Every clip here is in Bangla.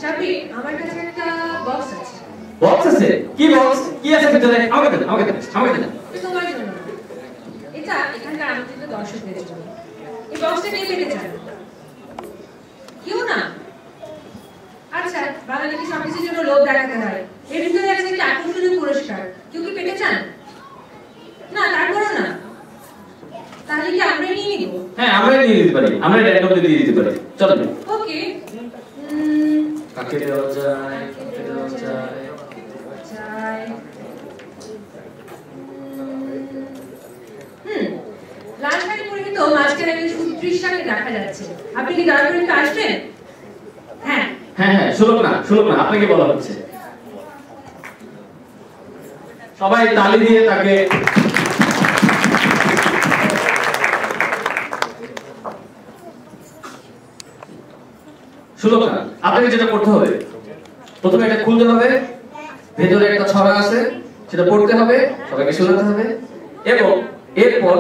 শাফি, আমার কাছে একটা বক্স আছে। বক্স আছে? কি বক্স? কি আছে ভিতরে? আমাকে দেন। তোমার জন্য। এটা এখানকার আমন্ত্রিত দর্শকদের জন্য। এই বক্সটা কে পেতে চান? কেউ না? আচ্ছা, বাঙালি কি সবকিছুর জন্য লোভ দেখাতে হয়? এর ভিতরে আছে একটা আকর্ষণীয় পুরস্কার। কেউ কি পেতে চান? না, তারপরও না। তাহলে কি আমরা নিয়ে নিব? হ্যাঁ, আমরা নিয়ে নিতে পারি। আমরা র্যান্ডমলি দিয়ে দিতে পারি। চলো। ওকে। কাকে দেওয়া যায়? লাল শাড়ি পরিহিত মাঝখানে একজন সুদৃশ্যাকে দেখা যাচ্ছে। আপনি কি দয়া করে একটু আসবেন? হ্যাঁ, শুনুক না, আপনাকে বলা হচ্ছে। সবাই তালি দিয়ে তাকে শুনুক না, আপনাকে যেটা করতে হবে, প্রথমে এটা খুলতে হবে, ভেতরে একটা ছড়া আছে, সেটা পড়তে হবে, সবাইকে শোনাতে হবে, এবং এরপর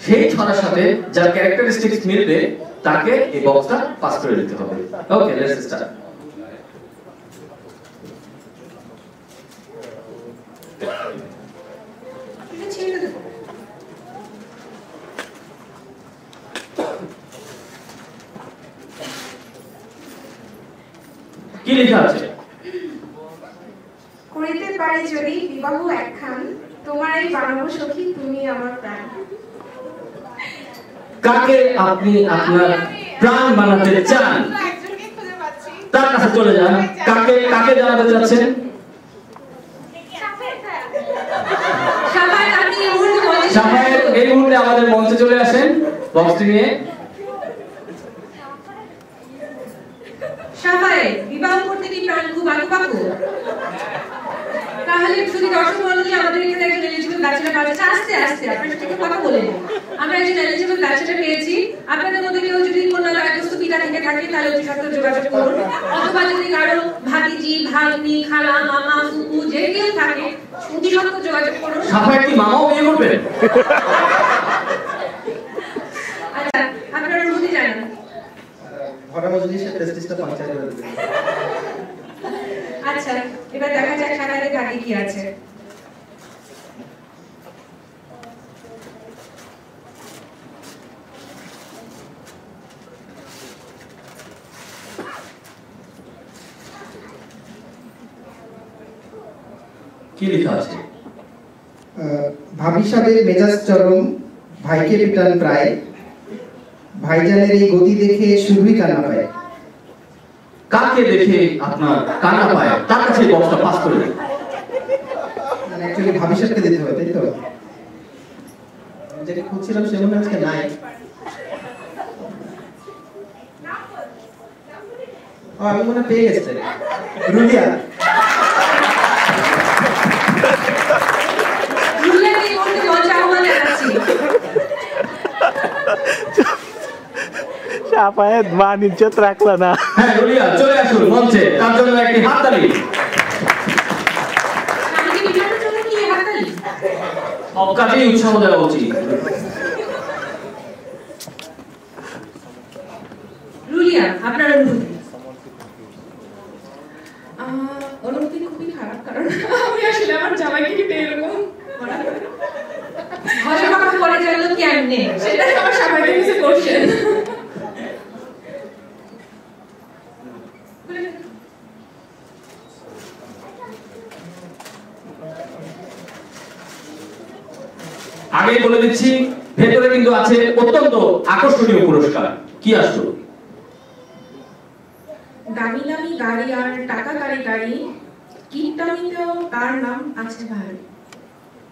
সেই ছড়ার সাথে যার ক্যারেক্টারিস্টিক্স মিলবে তাকে এই বক্সটা পাস করে দিতে হবে। ওকে, লেটস স্টার্ট। কি লেখা আছে? করিতে পারি যদি বিবাহ একখান, তোমারই বানাবো সখী তুমি আমার প্রাণ। কাকে আপনি আপনার প্রাণ বানাতে চান? তার কাছে চলে যান। কাকে জানাতে চাচ্ছেন? সাফায়েত, এই মুহূর্তে আমাদের মঞ্চে চলে আসেন বক্সটি নিয়ে। সাফায়েত, বিবাহ করতে কি প্রাণ খুব আঁকুপাকু? তাহলে শুধু দর্শক মণ্ডলী, আমাদের এখানে একজন এলিজিবল ব্যাচেলর আছে। আস্তে আপনার সাথে কথা বলে নিন। আমরা একজন এলিজিবল ব্যাচেলর পেয়েছি। আপনাদের মধ্যে কেউ যদি কন্যা দায়গ্রস্ত পিতা থেকে থাকে তাহলে অতি সত্ত্বর যোগাযোগ করুন, অথবা যদি কারো ভাতিজি, ভাগ্নি, খালা, মামা, ফুপু যে কেউ থাকে অতি সত্ত্বর যোগাযোগ করুন। সাফায়েত কি মামাও বিয়ে করবে? আচ্ছা, আপনার অনুমতি জানান। ঘরে মজলিসে প্রেস্টিজটা পঞ্চায়েত করে দিবেন। আচ্ছা, এবার দেখা যাক সারাদের ভাগ্যে কি আছে। কি লেখা আছে? ভাবি সাহেবের মেজাজ চরম, ভাইকে পিটান প্রায়, ভাইজানের এই গতি দেখে শুরুই কান্না পায়। কাকে দেখে আপনার কান্না পায় তার কাছে বক্সটা পাস করে দিন। মানে অ্যাকচুয়ালি ভাবি সাহেবকে দিতে হবে, তাই তো? যেটা খুঁজছিলাম সে মনে আজকে নাই। আমি মনে পেয়ে গেছি, রুলিয়া। সাফায়েত মান ইজ্জত রাখলা না। হ্যাঁ রুলিয়া, চলে আসুন মঞ্চে, তার জন্য একটি হাততালি। সব কাজেই উৎসাহ দেওয়া উচিত। রুলিয়া, আপনার অনুভূতি? অনুভূতি খুবই খারাপ, কারণ আমি আসলে আমার জামাইকে কিন্তু এরকম ভাষা কথা বলে গেল কেমনে, সেটা আমার সবাইকে কিছু কোশ্চেন। আগেই বলে দিচ্ছি, ভেতরে কিন্তু আছে অত্যন্ত আকর্ষণীয় পুরস্কার। কি আসলো? দামি দামি গাড়ি আর টাকা গাড়ি, কিপটামিতেও তার নাম আছে ভাই।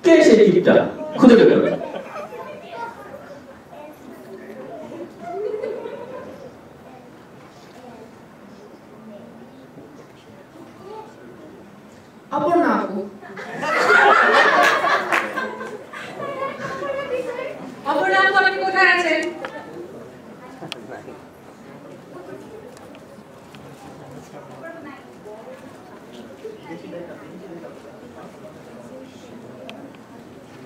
কে সেই কিপটা? খুঁজে বের করবেন। অপর্ণা আপু। অপর্ণা আপু, আপনি কোথায় আছেন?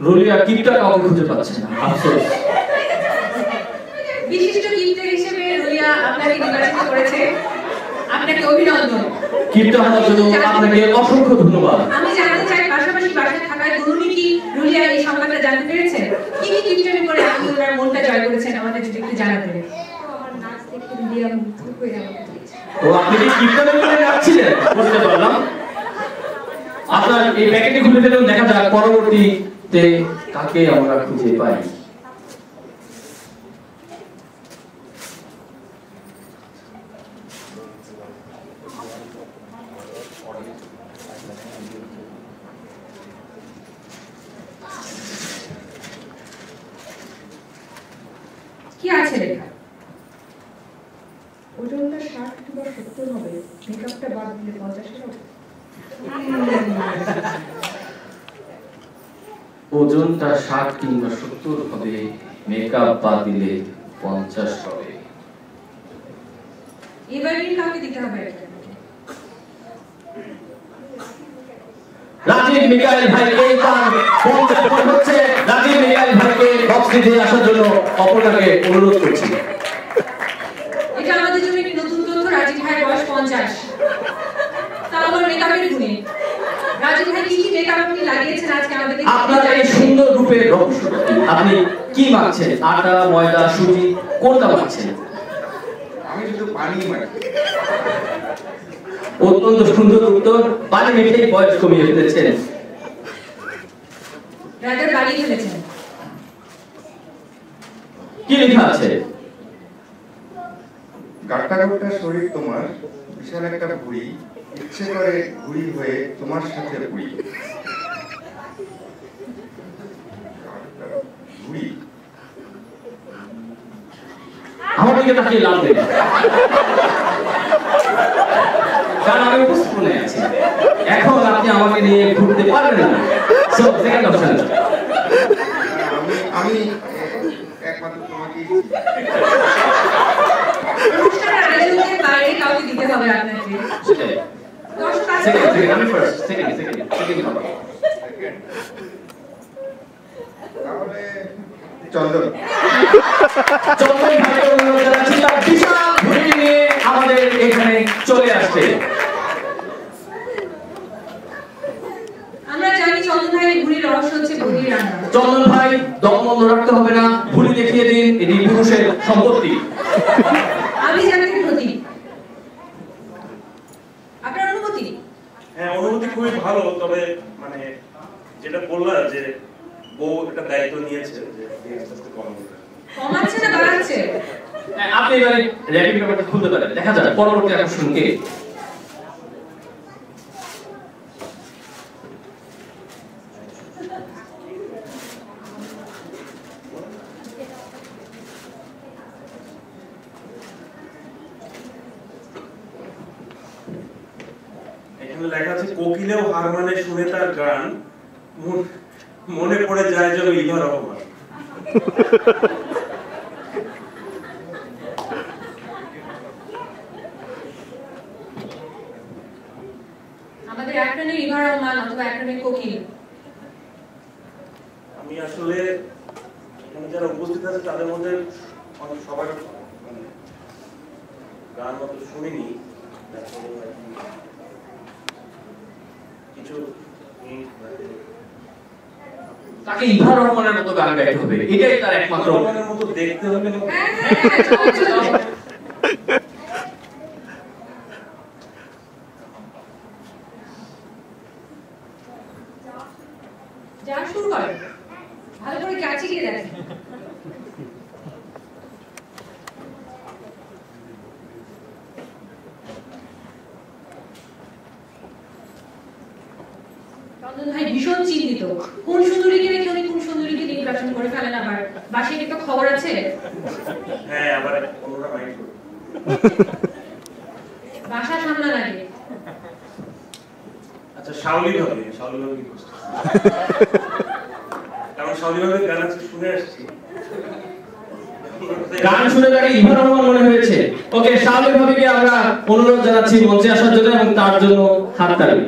রুলিয়া কিপটা কাউকে খুঁজে পাচ্ছে না, আফসোস। বিশিষ্ট কিপটার হিসেবে রুলিয়া আপনাকে নির্বাচিত করেছে। আপনি আপনাকে অভিনন্দন। কিপটা হওয়ার জন্য আপনাকে অসংখ্য ধন্যবাদ। আমি জানতে চাই পাশাপাশি বাসায় থাকায় উনি কি রুলিয়া এই সংবাদটা জানতে পেরেছেন? কি কি কিপটামি করে আপনি ওনার মনটা জয় করেছেন আমাদের যদি একটু জানাতেন। আমার নাচ দেখে রুলিয়া মুগ্ধ হয়ে আমাকে দিয়েছে। ও আপনি কি কিপটামি করে নাচছিলেন? বুঝতে পারলাম। আপনার এই প্যাকেটটি খুলে ফেলুন, দেখা যাক পরবর্তীতে কাকে আমরা খুঁজে পাই। কি আছে লেখা? ওজনটা 60 কিংবা 70 হবে, মেকআপটা বাদ দিলে 50 হবে। ওজনটা 60 কিংবা 70 হবে, মেকআপ বাদ দিলে 50 হবে। এবারই কাউকে দিতে হবে। রাজীব মিকাইল ভাইকে তার 50 পয়েন্ট হচ্ছে। রাজীব মিকাইল ভাইকে বক্সে দিয়ে আসার জন্য অপরটাকে অনুরোধ করছি। এটা আমাদের জন্য একটি নতুন তথ্য। রাজীব ভাইয়ের বয়স 50। তা আবার মেকআপের গুণে। রাজীব ভাই কি কি মেকআপ আপনি লাগিয়েছেন আজকে আমাদেরকে? আপনার এই সুন্দর রূপের রহস্যটা কি? আপনি কি মাখছেন? আটা, ময়দা, সুজি, কোনটা মাখছেন? আমি শুধু পানি মারি। অত্যন্ত সুন্দর উত্তর। পানি মেখে বয়স কমিয়ে ফেলেছেন। রাজার বাড়িয়ে ফেলেছেন। কি লেখা আছে? গাট্টা গাট্টা শরীর তোমার, বিশাল একটা ভুঁড়ি, ইচ্ছে করে ঘুড়ি হয়ে তোমার সাথে উড়ি। ঘুড়ি আমার দিকে তাকিয়ে লাভ নেই, কারণ আমি উপস্থাপনে আছি। এখন আপনি আমাকে নিয়ে ঘুরতে পারবেন না। So second option. আমি একমাত্র তোমাকেই অনুষ্ঠানের আয়োজনের বাইরে কাউকে দিতে হবে আপনাকে। সেটাই। দর্শক আছে। সেকেন্ড, আমি ফার্স্ট। সেকেন্ড। তাহলে চন্দন। চন্দন ভাইকে অনুরোধ জানাচ্ছি তার বিশাল ঘুড়ি নিয়ে আমাদের এখানে চলে আসতে। আমরা জানি চন্দন ভাইয়ের ঘুড়ির রহস্য হচ্ছে ঘুড়ির রান্না। চন্দন ভাই, দম বন্ধ রাখতে হবে না, ঘুড়ি দেখিয়ে দিন। এটি পুরুষের সম্পত্তি। আমি জানি প্রতীক। আপনার অনুমতি? হ্যাঁ, অনুভূতি খুবই ভালো। তবে মানে যেটা বললা যে বউ একটা দায়িত্ব নিয়েছে যে আস্তে আস্তে কমাবে। কমাচ্ছে না বাড়াচ্ছে? আপনি এবারে র্যাপিং পেপারটা খুলতে পারেন, দেখা যাক পরবর্তী আকর্ষণ কে। এখানে লেখা আছে কোকিলেও হার মানে শুনে তার গান, মনে পড়ে যায় যেন ইভা রহমান। আমাদের একটানে ইভা রহমান অথবা একটানে কোকিল। আমি আসলে এখানে যারা উপস্থিত আছে তাদের মধ্যে সবার মানে গান মতো শুনিনি। কিছু তাকে ইভা রহমানের মতো গান গাইতে হবে, এটাই তার একমাত্র। রহমানের মতো দেখতে হবে না? চলো। যা শুরু করে ভালো করে কাছে গিয়ে দেখেন। চন্দন ভাই ভীষণ চিন্তিত। কোন সুন্দরীকে রেখে উনি কোন সুন্দরীকে নির্বাচন করে ফেলেন। আবার বাসায় একটা খবর আছে। হ্যাঁ, আবার অন্যরা মাইন্ড করবে। বাসা সামলা লাগে। আচ্ছা, শাওলি ভাবে কি করছে? কারণ শাওলি ভাবে গান আছে শুনে আসছি। গান শুনে তাকে ইভা রহমান মনে হয়েছে। ওকে, স্বাভাবিকভাবে আমরা অনুরোধ জানাচ্ছি মঞ্চে আসার জন্য এবং তার জন্য হাততালি।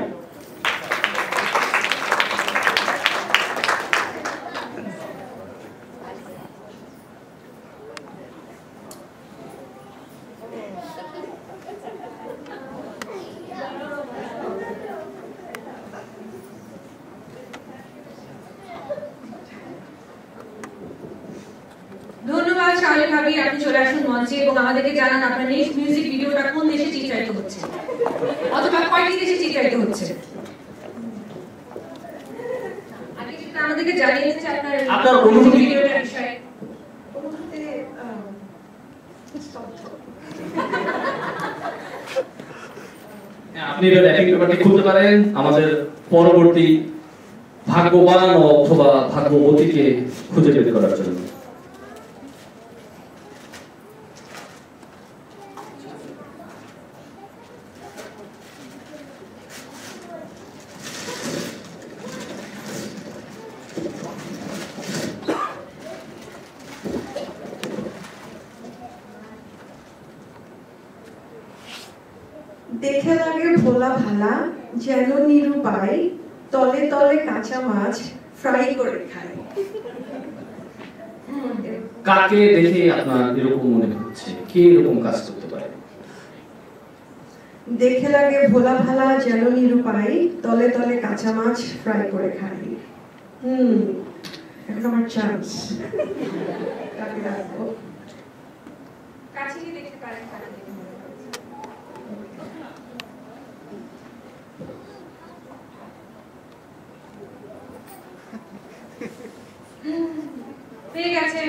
ভাবি আপনি চলে আসুন মঞ্চে এবং আমাদেরকে জানান আপনার নেক্সট মিউজিক ভিডিওটা কোন দেশে চিত্রায়িত হচ্ছে অথবা কয়টি দেশে চিত্রায়িত হচ্ছে। আগে সেটা আমাদেরকে জানিয়ে দিচ্ছে আপনার অনুভূতি ভিডিওটার বিষয়ে। আপনি এবার র্যাপিং পেপারটি খুলতে পারেন আমাদের পরবর্তী ভাগ্যবান অথবা ভাগ্যবতীকে খুঁজে বের করার জন্য। দেখে লাগে ভোলা ভালা যেন নিরুপায় তলে তলে কাঁচা মাছ ফ্রাই করে খায়। কাকে দেখে আপনার এরকম মনে হচ্ছে, কে এরকম কাজ করতে পারে? দেখে লাগে ভোলা ভালা যেন নিরুপায় তলে তলে কাঁচা মাছ ফ্রাই করে খায়। এখন আমার চান্স। কাকে রাখবো? কাছে গিয়ে দেখতে পারেন কাকে দেখে মনে হচ্ছে। পেয়ে গেছে।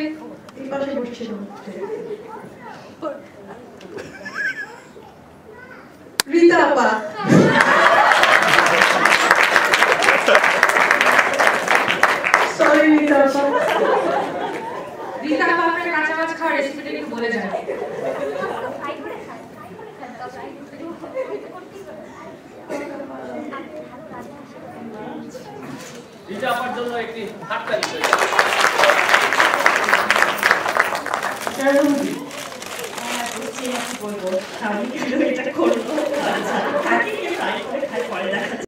এই পাশে বসছিলাম। রীতা আপা। সরি রীতা আপা। রীতা আপা আপনার কাঁচা মাছ খাওয়ার রেসিপিটা একটু বলে যান। এটা আমার জন্য একটি হাততালি। বলবো আমি কিন্তু এটা করবো। আচ্ছা, কাকে ফ্রাই করে খাই পরে দেখা